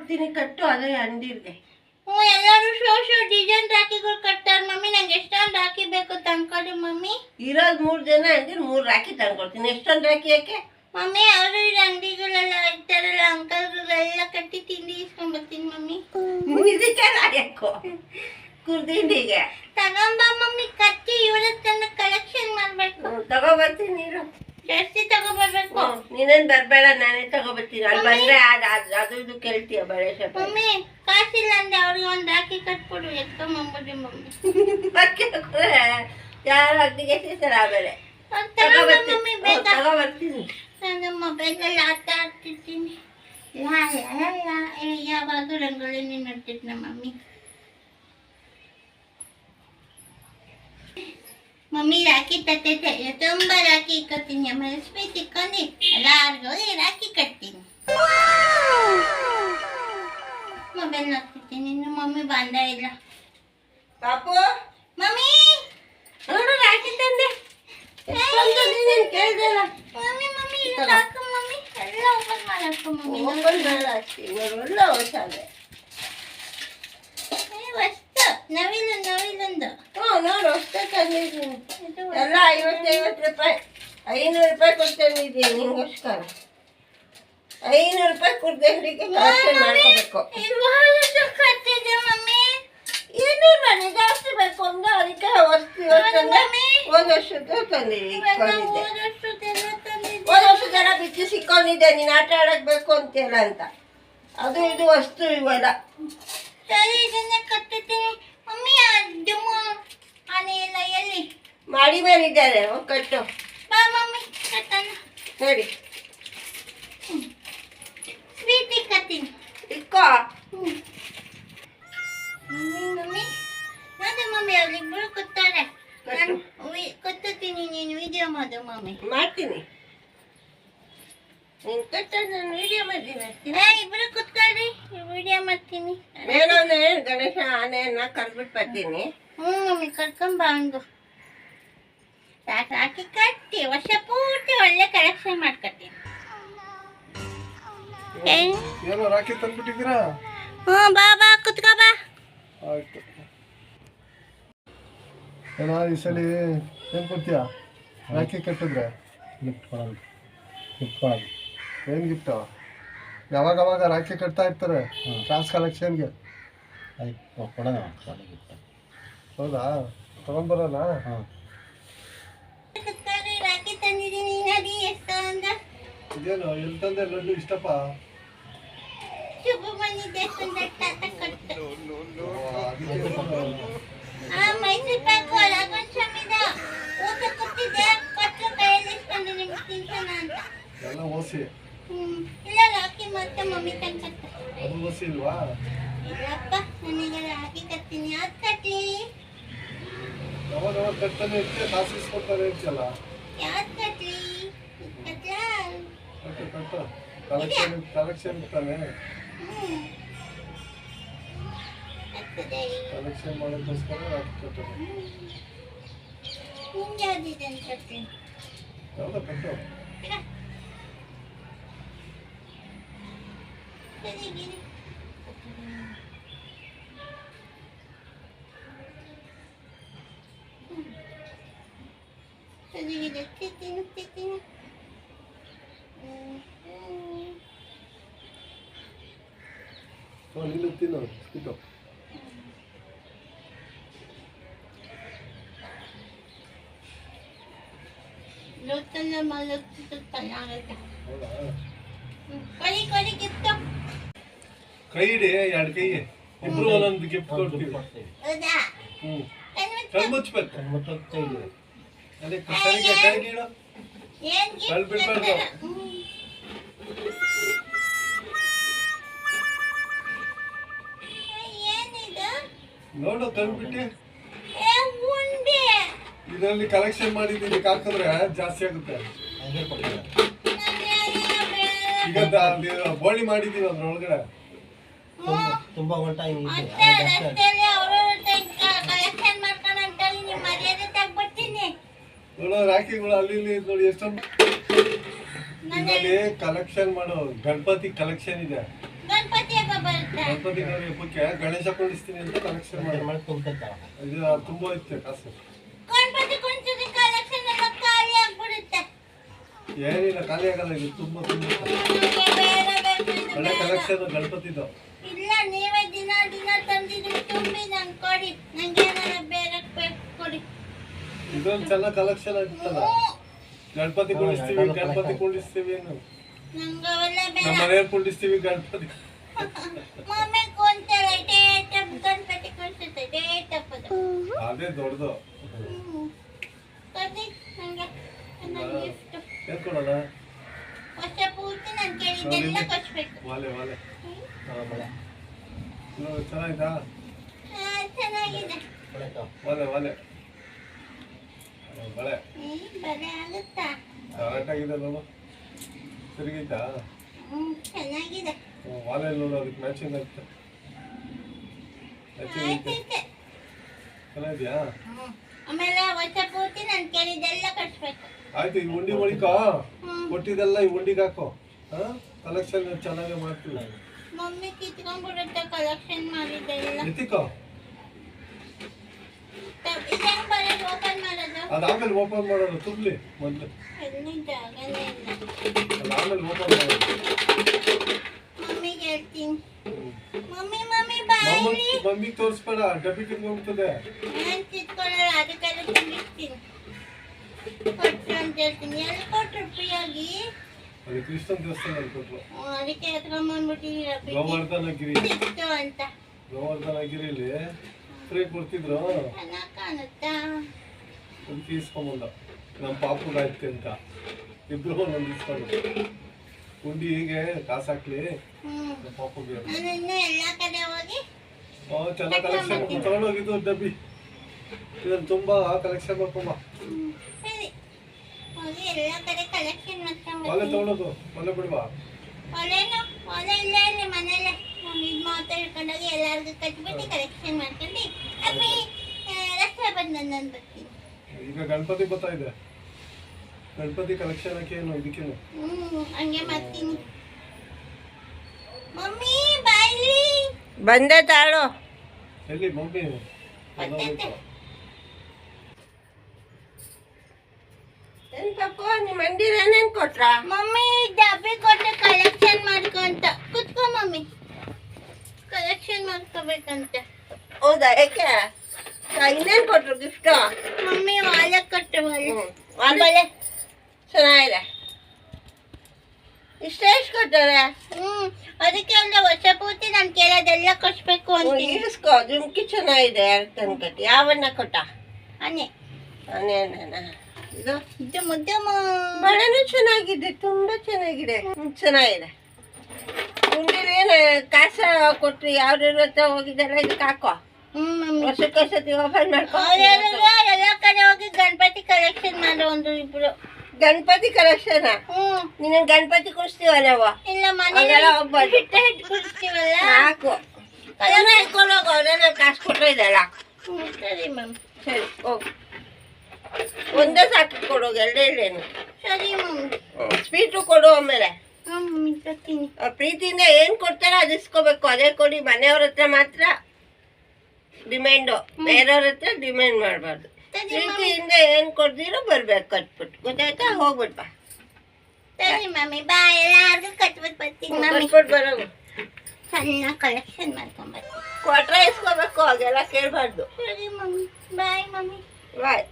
ತಗೊಬರ್ತೀನಿ, ಕಟ್ಟು ಅದೇ ಅಂದಿರ್ಗೆ. ಎಲ್ಲರೂ ಶೋ ಡಿಸೈನ್ ರಾಖಿಗಳು ಕಟ್ಟಾರ ಮಮ್ಮಿ. ನಂಗೆ ಎಷ್ಟೊಂದು ರಾಖಿ ಬೇಕು ತಂದ್ಕೊಡಿ ಮಮ್ಮಿ. ಇರೋದು 3 ಜನ ಅಂದಿರ್ 3 ರಾಖಿ ತಂದ್ಕೊಡ್ತೀನಿ. ಎಷ್ಟೊಂದು ರಾಖಿ ಯಾಕೆ ಮಮ್ಮಿ? ಅವರು ಇಲ್ಲಿ ಅಂಗಡಿಗಳೆಲ್ಲ ಇರ್ತಾರಲ್ಲ ಅಂಕಲ್ಗಳೆಲ್ಲ ಕಟ್ಟಿ ತಿಂಡಿ ಇಸ್ಕೊಂಡ್ ಬರ್ತೀನಿ ಮಮ್ಮಿ. ಇದಕ್ಕೆ ಯಾಕೋ ಕುರ್ದಿಂಡಿಗೆ ತಗೊಂಬ ಮಮ್ಮಿ. ಕಟ್ಟಿ ಇವರ ತನ್ನ ಕಲೆಕ್ಷನ್ ಮಾಡ್ಬೇಕು. ತಗೊಬರ್ತೀನಿ ಇರು. ಜಾಸ್ತಿ ತಗೊಬರ್ಬೇಕು. ನೀನೇನ್ ಬರ್ಬೇಡ, ನಾನೇ ತಗೊಬರ್ತೀನಿ. ಅಲ್ಲಿ ಬಂದ್ರೆ ಅದು ಇದು ಕೇಳ್ತೀಯ ಬಳೆ ಶಾಪ. ಮಮ್ಮಿ ಕಾಸಿಲ್ಲ ಅಂದ್ರೆ ಅವ್ರಿಗೆ ಒಂದು ರಾಖಿ ಕಟ್ಬಿಡು, ಎತ್ಕೊಂಬಂಬಿಡಿ ಮಮ್ಮಿ. ಯಾರು ಅಗ್ದಿಗೆ ಸೀಸರ ಆಮೇಲೆ ಮಮ್ಮಿ ಬೇಗ. ತಗೊಬರ್ತೀನಿ. ನಾನು ಮೊಬೈಲಲ್ಲಿ ಆಟ ಆಡ್ತಿರ್ತೀನಿ. ಯಾವಾಗ ರಂಗೋಲಿ ನೋಡ್ತಿದ್ನ ಮಮ್ಮಿ. ಮಮ್ಮಿ ರಾಖಿ ತಟ್ಟೈತೆ, ತುಂಬಾ ರಾಖಿ ಇಕ್ಕೋತೀನಿ. ಆಮೇಲೆ ಸ್ವೀಟ್ ಇಕ್ಕೊಂಡು ಎಲ್ಲಾರ್ಗೂ ರಾಖಿ ಕಟ್ತೀನಿ. ಮೊಬೈಲ್ ನೋಡ್ತಿರ್ತೀನಿ. ಇನ್ನು ಮಮ್ಮಿ ಬಂದ ಇಲ್ಲ. ಪಾಪು ಮಮ್ಮಿ ನೋಡು ರಾಖಿ ತಂದೆ. ಕೇಳ್ದಲ್ಲ ಮಮ್ಮಿ. ಮಮ್ಮಿ ಇದು ಹಾಕು ಮಮ್ಮಿ. ಎಲ್ಲ ಓಪನ್ ಮಾಡಾಕು ಮಮ್ಮಿ. ಓಪನ್ ಬೇಡ ಅಷ್ಟೇ. ಒಳ್ಳೆ ಹೊಸಾದೆ ವಸ್ತು ನವಿಲೊಂದು. ನೋಡು ಅಷ್ಟೇ ತಂದಿದ್ದೀನಿ. ಎಲ್ಲ 50 ರೂಪಾಯಿ 500 ರೂಪಾಯಿ ಕೊಡ್ತಂದಿದ್ದೀನಿ ನಿಂಗೋಸ್ಕರ. 500 ರೂಪಾಯಿ ಕುರ್ದಂಡಿಗೆ ಕಲೆಕ್ಷನ್ ಮಾಡ್ಕೋಬೇಕು. ಏನು ನಾನು ಜಾಸ್ತಿ ಬೇಕು ಅಂದ್ರೆ ಅದಕ್ಕೆ ವಸ್ತು ಹೋದ ವರ್ಷದ್ದು ತಂದಿದ್ದೆ. ಹೋದ ವರ್ಷದೆಲ್ಲ ಬಿಚ್ಚಿ ಸಿಕ್ಕೊಂಡಿದ್ದೆ, ನೀನು ಆಟ ಆಡಕ್ ಬೇಕು ಅಂತೀಯಲ್ಲ ಅಂತ. ಅದು ಇದು ವಸ್ತು ಇವೆಲ್ಲ ಸರಿ ಇದನ್ನ ಕಟ್ಟುತ್ತೀನಿ ಮಮ್ಮಿ. ಆನೆ ಎಲ್ಲ ಎಲ್ಲಿ ಮಾಡಿ ಮೇಲಿದ್ದಾರೆ ಕಟ್ಟು. ಬಾ ಮಮ್ಮಿ ಕಟ್ಟಣ. ನೋಡಿ ಸ್ವೀಟ್ ಇಕ್ಕತ್ತೀನಿ. ಇಕ್ಕೋ ಮಮ್ಮಿ ನೋಡಿ ಮಮ್ಮಿ ಅವ್ರಿಬ್ರು ಕೂತಾರೆ. ನಾನು ಕಟ್ಟುತ್ತೀನಿ, ನೀನು ವಿಡಿಯೋ ಮಾಡು ಮಮ್ಮಿ. ಮಾಡ್ತೀನಿ. ನೀನು ಕಟ್ಟ ನಾನು ವಿಡಿಯೋ ಮಾಡ್ತೀನಿ. ಇಬ್ರು ಕೂತ್ಕೊಳ್ಳಿ, ವಿಡಿಯೋ ಮಾಡ್ತೀನಿ. ಮೇಲೊಂದು ಗಣೇಶ ಆನೆಯನ್ನ ಕರ್ಬಿಟ್ಟು ಬರ್ತೀನಿ. ಮಮ್ಮಿ ಕರ್ಕೊಂಡ್ ಬಂದು ರಾಖಿ ಕಟ್ಟಿ ವರ್ಷ ಪೂರ್ತಿ ಒಳ್ಳೆ ಕಲೆಕ್ಷನ್ ಮಾಡ್ಕೊತೀನಿ. ಏನೋ ರಾಖಿ ತಂದ್ಬಿಟ್ಟಿದ್ದೀರಾ? ಬಾ ಕುತ್ಕೋ ಬಾ. ಆಯ್ತು. ಏನೋ ಈ ಸಲ ಏನು ಕೊಡ್ತೀಯಾ? ರಾಖಿ ಕಟ್ಟಿದ್ರೆ ಗಿಫ್ಟ್ ಕೊಡೋದು. ಏನು ಗಿಫ್ಟು? ಯಾವಾಗ ರಾಖಿ ಕಟ್ತಾ ಇರ್ತಾರೆ ಕ್ಲಾಸ್ ಕಲೆಕ್ಷನ್ಗೆ. ಹೌದಾ? ತಗೊಂಡ್ಬರೋಣ? ರಾಖಿ ತಂದಿದ್ದೀನಿ ನೋಡಿ ಎಷ್ಟು ಅಂತ. ಇದೇನು ಎಲ್ಲಿ ತಂದೆ ಲಡ್ಡು ಇಷ್ಟಪ್ಪ? ಶುಭ ಬಂದಿದ್ದೆ ಮೈಸೂರು ಪಾಕ್ ಒಳಗೊಂದು ಶಮಿದ ಊಟ ಕೊಟ್ಟಿದ್ದೆ. ಕೊಟ್ಟರು ಕೈಯಲ್ಲಿ ಇಸ್ಕೊಂಡು ನಿಮ್ಗೆ ತಿನ್ಸೋಣ ಅಂತ. ಎಲ್ಲ ಓಸಿ ಇಲ್ಲ ರಾಖಿ ಮತ್ತೆ ಮಮ್ಮಿ ತಂದ್ಕೊಡ್ತ. ಅದು ಓಸಿ ಇಲ್ವಾ? ಇಲ್ಲಪ್ಪ ನನಗೆ ರಾಖಿ ಕಟ್ತೀನಿ. ಯಾವ್ದು ಕಟ್ಲಿ? ಯಾವಾಗ ಕಟ್ತಾನೆ ಇರ್ತೀಯ, ಕಾಸು ಇಸ್ಕೊಡ್ತಾನೆ ಇರ್ತೀಯಲ್ಲ. ಯಾವ್ದು ಕಟ್ಲಿ? ಕಟ್ಲಾ? ಕಟ್ಟು ಕಲೆಕ್ಷನ್ ತಾನೆ. ಕಲೆಕ್ಷನ್ ಮಾಡೋಕ್ಕೋಸ್ಕರ ರಾಖಿ ಕಟ್ಟೋದು. ನಿಂಗೆ ಯಾವ್ದಿದೆ ಅಂತ ಕಟ್ತೀನಿ. ಯಾವ್ದೋ ಕಟ್ಟು. ನೀನು ತಿನ್ನು ಇದು. ಕೈ ಇಡಿ, 2 ಕೈ ಇಬ್ರು ಒಂದೊಂದು ಗಿಫ್ಟ್ ಕೊಡ್ತೀವಿ. ಕೈ ಮುಚ್ಚಬೇಕು. ಅದೇ ಕೈಗಿಡು, ಕೈ ಬಿಡ್ಬಾರ್ದು. ನೋಡು ತಂದ್ಬಿಟ್ಟು ಇದರಲ್ಲಿ ಕಲೆಕ್ಷನ್ ಮಾಡಿದ್ದೀನಿ. ಹಾಕಿದ್ರೆ ಜಾಸ್ತಿ ಆಗುತ್ತೆ. ಈಗ ಬೋಳಿ ಮಾಡಿದ್ದೀನಿ ಅದ್ರೊಳಗಡೆ. ತುಂಬಾ ಉಲ್ಟಾ ನೋಡೋ ರಾಖಿಗಳು ಅಲ್ಲಿ ಇಲ್ಲಿ ನೋಡಿ ಎಷ್ಟೊಂದು ಇದರಲ್ಲಿ ಕಲೆಕ್ಷನ್ ಮಾಡೋ. ಗಣಪತಿ ಕಲೆಕ್ಷನ್ ಇದೆ. ಗಣಪತಿ ಗಣಪತಿ ಹಬ್ಬಕ್ಕೆ ಗಣೇಶ ಕೊಡಿಸ್ತೀನಿ ಅಂತ ಕಲೆಕ್ಷನ್ ಮಾಡಿ ಮಾಡಿ ತುಂಬ್ಕೊಂತ ಇದು ತುಂಬ ಇತ್ತು ಕಾಸು. ಗಣಪತಿ ಕುಂಚಿದ ಕಲೆಕ್ಷನ್ ಎಲ್ಲ ಖಾಲಿ ಆಗ್ಬಿಡುತ್ತೆ. ಏನಿಲ್ಲ ಖಾಲಿ ಆಗಲ್ಲ, ಇದು ತುಂಬ ನಮ್ಗೆ ಬೇರೆ ಬೇಕು, ಇದು ಒಳ್ಳೆ ಬೇಡ. ಕಲೆಕ್ಷನ್ ಗಣಪತಿದು. ಇಲ್ಲ, ನೀವೇ ದಿನ ದಿನ ತಂದಿದ್ರು ತುಂಬಿ ನಂಗೆ ಕೊಡಿ. ನಂಗೆ ಏನಾರ ಬೇರೆ ಬೇಕು ಕೊಡಿ. ಇದೊಂದು ಚೆನ್ನಾಗಿ ಕಲೆಕ್ಷನ್ ಆಗ್ತಲ್ಲ. ಗಣಪತಿ ಕುಂಡಿಸ್ತೀವಿ, ಗಣಪತಿ ಕುಂಡಿಸ್ತೀವಿ ನಾವು. ನಂಗೆ ಅವೆಲ್ಲ ಬೇಡ. ನಮ್ಮ ಮನೆಯಲ್ಲಿ ಕುಂಡಿಸ್ತೀವಿ ಗಣಪತಿ. ಮಮ್ಮಿ ಕುಂತಲ್ಲ ಡೇಟ್ ಗಣಪತಿ ಕುಂತಿರುತ್ತೆ ಡೇಟ್ ಹಬ್ಬದು. ಅದೇ ದೊಡ್ಡದು. ಕೊಡಿ ನಂಗೆ ನನ್ನ ಗಿಫ್ಟ್. ಏನ್ ಕೊಡೋಣ? ವರ್ಷ ಪೂರ್ತಿ ನಾನು ಕೇಳಿದ್ದೆಲ್ಲ ಕೊಡ್ಬೇಕು. ವಾಲೆ ವಾಲೆ ಬಳೆ ಇದು ಚೆನ್ನಾಗಿದಾ? ಚೆನ್ನಾಗಿದೆ. ವಾಲೆ ವಾಲೆ ಬಳೆ ಬಲೆ ಆಗುತ್ತಾ? ಕರೆಕ್ಟಾಗಿದೆ ನೋಡು. ಸರಿಗೈತಾ? ಚೆನ್ನಾಗಿದೆ. ವಾಲೆ ನೋಡು, ಅದಕ್ಕೆ ಮ್ಯಾಚಿಂಗ್ ಆಗುತ್ತೆ. ಮ್ಯಾಚಿಂಗ್ ಐತೆ. ಆಯ್ತೈತೆ. ಚೆನ್ನಾಗಿದ್ಯಾ? ಆಮೇಲೆ ವರ್ಷ ಪೂರ್ತಿ ನಾನು ಕೇಳಿದ್ದೆಲ್ಲ ಕಟ್ಬೇಕು. ಆಯ್ತು, ಈ ಉಂಡಿ ಒಳಿಕೋ, ಕೊಟ್ಟಿದ್ದೆಲ್ಲ ಈ ಉಂಡಿಗೆ ಹಾಕೋ. ಕಲೆಕ್ಷನ್ ಚೆನ್ನಾಗಿ ಮಾಡ್ತೀವಿ. ಮಮ್ಮಿ ಕಿತ್ಕೊಂಡ್ಬಿಡುತ್ತೆ ಕಲೆಕ್ಷನ್ ಮಾಡಿದ್ದೆಲ್ಲ. ಎತ್ತಿಕೋ, ಇದೆಂಗ್ ಬರೋದು ಓಪನ್ ಮಾಡೋದು? ಅದಾದ್ಮೇಲೆ ಓಪನ್ ಮಾಡೋದು. ತುರ್ಲಿ ಮೊದಲು, ಎಲ್ಲಿ ಜಾಗನೇ ಇಲ್ಲ. ಅದಾದ್ಮೇಲೆ ಓಪನ್ ಮಾಡೋದು. ಮಮ್ಮಿಗೆ ಹೇಳ್ತೀನಿ. ಮಮ್ಮಿ ಮಮ್ಮಿ ಬಾಯಿ ಮಮ್ಮಿಗೆ ತೋರಿಸ್ಬೇಡ, ಡಬ್ಬಿ ಕಿತ್ಕೊಂಡ್ಬಿಡ್ತದೆ. ನಾನು ಕಿತ್ಕೊಳ್ಳಲ್ಲ, ಅದಕ್ಕೆಲ್ಲ ತುಂಬಿಸ್ತೀನಿ. ಕೊಟ್ರು ಅಂತ ಹೇಳ್ತೀನಿ. ಎಲ್ಲಿ ಕೊಟ್ರು ಫ್ರೀಯಾಗಿ? ಅದು ಕ್ರಿಸ್ತನ್ ದೇವಸ್ಥಾನ ಕೊಟ್ರು. ಅದಕ್ಕೆ ಎತ್ಕೊಂಡ್ಬಂದ್ಬಿಟ್ಟಿದ್ದೀರ ಗೋವರ್ಧನಗಿರಿ, ಸಿಕ್ತು ಅಂತ. ಗೋವರ್ಧನಗಿರಿಲಿ ಫ್ರೀ ಕೊಡ್ತಿದ್ರು. ಚೆನ್ನಾಗಿ ಕಾಣುತ್ತಾ? ಅದಕ್ಕೆ ಇಸ್ಕೊಂಬಂದ. ನಮ್ಮ ಪಾಪುಗಾಯ್ತು ಅಂತ ಇಬ್ರು ಒಂದೊಂದು ಇಸ್ಕೊಂಡು. ಉಂಡಿ ಹೀಗೆ ಕಾಸು ಹಾಕ್ಲಿ ನಮ್ಮ ಪಾಪುಗೆ. ನಾನು ಇನ್ನೂ ಎಲ್ಲ ಕಡೆ ಹೋಗಿ ಚೆನ್ನಾಗಿ ಕಲೆಕ್ಷನ್ ತಗೊಂಡೋಗಿದ್ದು ಡಬ್ಬಿ. ಇದನ್ನು ತುಂಬಾ ಕಲೆಕ್ಷನ್ ಮಾಡ್ಕೊಂಬ. ಸರಿ, ಹೋಗಿ ಎಲ್ಲ ಕಡೆ ಕಲೆಕ್ಷನ್ ಒಲೆ ಮಾಡ್ಕೊಂಡ್ಬರ್ತೀನಿ. ತಗೊಳೋದು, ಒಲೆ ಬಿಡ್ವಾ? ಒಲೆನೋ ಒಲೆ ಇಲ್ಲೇ ಇಲ್ಲಿ ಮನೇಲೆ ನಾನು ಇದು ಮಾತಾಡ್ಕೊಂಡೋಗಿ ಎಲ್ಲರಿಗೂ ಕಟ್ಬಿಟ್ಟು ಕಲೆಕ್ಷನ್ ಮಾಡ್ಕೊಂಡು ಅಪ್ಪಿ ರಕ್ಷಾ ಬಂಧನ ನಾನು ಬರ್ತೀನಿ. ಈಗ ಗಣಪತಿ ಬರ್ತಾ ಇದೆ. ಗಣಪತಿ ಕಲೆಕ್ಷನ್ ಹಾಕಿ ಏನು ಇದಕ್ಕೇನು ಹಂಗೆ ಮಾಡ್ತೀನಿ. ಮಮ್ಮಿ ಬಾಯ್ಲಿ ಬಂದೆ ತಾಳು. ಎಲ್ಲಿ ಮಮ್ಮಿ? ಏನ್ ಪಾಪ, ನಿಮ್ಮ ಮಂದಿರ ಏನೇನ್ ಕೊಟ್ರ? ಮಮ್ಮಿ ಡಬ್ಬಿ ಕೊಟ್ಟು ಕಲೆಕ್ಷನ್ ಮಾಡ್ಕೊಂತ ಕುತ್ಕೋ ಮಮ್ಮಿ. ಕಲೆಕ್ಷನ್ ಮಾಡ್ಕೋಬೇಕಂತ. ಹೌದಾ, ಯಾಕೆ? ಇನ್ನೇನ್ ಕೊಟ್ರು ಗಿಫ್ಟ್? ಮಮ್ಮಿ ವಾಲೆ ಕೊಟ್ಟು ವಾಲೆ. ಬಳೆ ಚೆನ್ನಾಗಿದೆ. ಇಷ್ಟೆಷ್ಟು ಕೊಟ್ಟಾರೆ? ಅದಕ್ಕೆ ಒಂದು ವರ್ಷ ಪೂರ್ತಿ ನಾನು ಕೇಳೋದೆಲ್ಲ ಕೊಡ್ಸ್ಬೇಕು ಅಂತೀನಿ. ಇರಿಸ್ಕೋ, ಜುಮ್ಕಿ ಚೆನ್ನಾಗಿದೆ. ಅರ್ಥನ್ ಕಟ್ಟಿ ಯಾವನ್ನ ಕೊಟ್ಟ? ಅನೇ ಅನೇನ ಇದು ಇದು ಮುದ್ದೆ ಬಳೆನೂ ಚೆನ್ನಾಗಿದೆ, ತುಂಬಾ ಚೆನ್ನಾಗಿದೆ. ಚೆನ್ನಾಗಿದೆ. ಉಂಡಿಲಿ ಏನು ಕಾಸ ಕೊಟ್ರಿ? ಯಾವ್ದು ಹತ್ರ ಹೋಗಿದ್ದಲ್ಲ ಇದಕ್ಕೆ ಹಾಕೋ. ಮಮ್ಮಿ ವರ್ಷಕ್ಕೊಂದ್ಸತಿ ಓಪನ್ ಮಾಡ್ಕೊ. ಎಲ್ಲ ಕಡೆ ಹೋಗಿ ಗಣಪತಿ ಕಲೆಕ್ಷನ್ ಮಾಡೋ ಒಂದು ಇಬ್ರು. ಗಣಪತಿ ಕಲೆಕ್ಷನ್? ನೀನು ಗಣಪತಿ ಕೂರಿಸ್ತೀವ ನಾವು? ಇಲ್ಲ ಮನೆ ಅದೆಲ್ಲ ಹೋಗ್ಬಾರ್ದು. ಹಿಟ್ಟು ಕುಡಿಸ್ತೀವಲ್ಲ ಸಾಕು. ಅದನ್ನ ಇಟ್ಕೊಂಡು ಹೋಗು, ಅದನ್ನ ಕಾಸು ಕೊಟ್ಟರೆ ಇದೆಲ್ಲ. ಸರಿ ಮ್ಯಾಮ್. ಸರಿ ಹೋಗು. ಒಂದೇ ಸಾಕು ಕೊಡೋದು, ಎರಡೇನು. ಸರಿ ಮಮ್ಮಿ. ಸ್ವೀಟು ಕೊಡು. ಆಮೇಲೆ ಮಮ್ಮಿ ಕೊಡ್ತೀನಿ. ಪ್ರೀತಿಯಿಂದ ಏನು ಕೊಡ್ತಾರೋ ಅದು ಇಸ್ಕೋಬೇಕು. ಅದೇ ಕೊಡಿ. ಮನೆಯವ್ರ ಹತ್ರ ಮಾತ್ರ ಡಿಮ್ಯಾಂಡು, ಬೇರೆಯವ್ರ ಹತ್ರ ಡಿಮ್ಯಾಂಡ್ ಮಾಡಬಾರ್ದು. ಪ್ರೀತಿಯಿಂದ ಏನು ಕೊಡ್ದಿರೋ ಬರ್ಬೇಕು ಕಟ್ಬಿಟ್ಟು. ಗೊತ್ತಾಯ್ತಾ? ಹೋಗ್ಬಿಟ್ಟು ಬಾ. ಸರಿ ಮಮ್ಮಿ ಬಾಯ್. ಎಲ್ಲಾರ್ಗು ಕಟ್ಬಿಟ್ಟು ಬರ್ತೀನಿ ಮಮ್ಮಿ. ಕಟ್ಬಿಟ್ಟು ಬರೋದು. ಸಣ್ಣ ಕಲೆಕ್ಷನ್ ಮಾಡ್ಕೊಂಡ್ಬರ್ತೀನಿ. ಕೊಟ್ರೆ ಇಸ್ಕೋಬೇಕು, ಅದೆಲ್ಲ ಕೇಳಬಾರ್ದು. ಸರಿ ಮಮ್ಮಿ ಬಾಯ್ ಮಮ್ಮಿ. ಬಾಯ್.